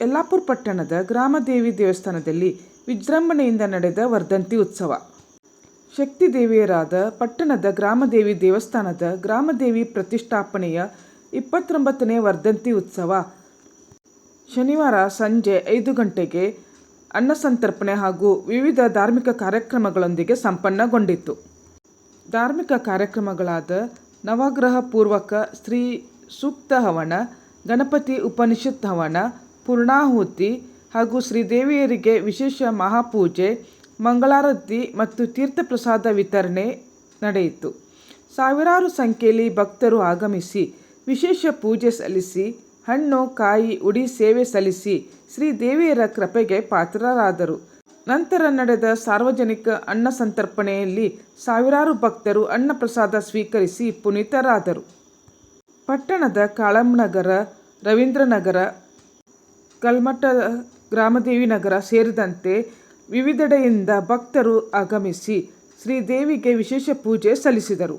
ಯಲ್ಲಾಪುರ ಪಟ್ಟಣದ ಗ್ರಾಮದೇವಿ ದೇವಸ್ಥಾನದಲ್ಲಿ ವಿಜೃಂಭಣೆಯಿಂದ ನಡೆದ ವರ್ಧಂತಿ ಉತ್ಸವ. ಶಕ್ತಿ ದೇವಿಯರಾದ ಪಟ್ಟಣದ ಗ್ರಾಮದೇವಿ ದೇವಸ್ಥಾನದ ಗ್ರಾಮದೇವಿ ಪ್ರತಿಷ್ಠಾಪನೆಯ 29ನೇ ವರ್ಧಂತಿ ಉತ್ಸವ ಶನಿವಾರ ಸಂಜೆ 5 ಗಂಟೆಗೆ ಅನ್ನಸಂತರ್ಪಣೆ ಹಾಗೂ ವಿವಿಧ ಧಾರ್ಮಿಕ ಕಾರ್ಯಕ್ರಮಗಳೊಂದಿಗೆ ಸಂಪನ್ನಗೊಂಡಿತು. ಧಾರ್ಮಿಕ ಕಾರ್ಯಕ್ರಮಗಳಾದ ನವಗ್ರಹ ಪೂರ್ವಕ ಶ್ರೀ ಸೂಕ್ತ ಹವನ, ಗಣಪತಿ ಉಪನಿಷತ್ ಹವನ, ಪೂರ್ಣಾಹುತಿ ಹಾಗೂ ಶ್ರೀದೇವಿಯರಿಗೆ ವಿಶೇಷ ಮಹಾಪೂಜೆ, ಮಂಗಳಾರತಿ ಮತ್ತು ತೀರ್ಥಪ್ರಸಾದ ವಿತರಣೆ ನಡೆಯಿತು. ಸಾವಿರಾರು ಸಂಖ್ಯೆಯಲ್ಲಿ ಭಕ್ತರು ಆಗಮಿಸಿ ವಿಶೇಷ ಪೂಜೆ ಸಲ್ಲಿಸಿ ಹಣ್ಣು, ಕಾಯಿ, ಉಡಿ ಸೇವೆ ಸಲ್ಲಿಸಿ ಶ್ರೀದೇವಿಯರ ಕೃಪೆಗೆ ಪಾತ್ರರಾದರು. ನಂತರ ನಡೆದ ಸಾರ್ವಜನಿಕ ಅನ್ನ ಸಂತರ್ಪಣೆಯಲ್ಲಿ ಸಾವಿರಾರು ಭಕ್ತರು ಅನ್ನಪ್ರಸಾದ ಸ್ವೀಕರಿಸಿ ಪುನೀತರಾದರು. ಪಟ್ಟಣದ ಕಾಳಮ್ಮನಗರ, ರವೀಂದ್ರನಗರ, ಕಲ್ಮಠ, ಗ್ರಾಮದೇವಿ ನಗರ ಸೇರಿದಂತೆ ವಿವಿಧೆಡೆಯಿಂದ ಭಕ್ತರು ಆಗಮಿಸಿ ಶ್ರೀದೇವಿಗೆ ವಿಶೇಷ ಪೂಜೆ ಸಲ್ಲಿಸಿದರು.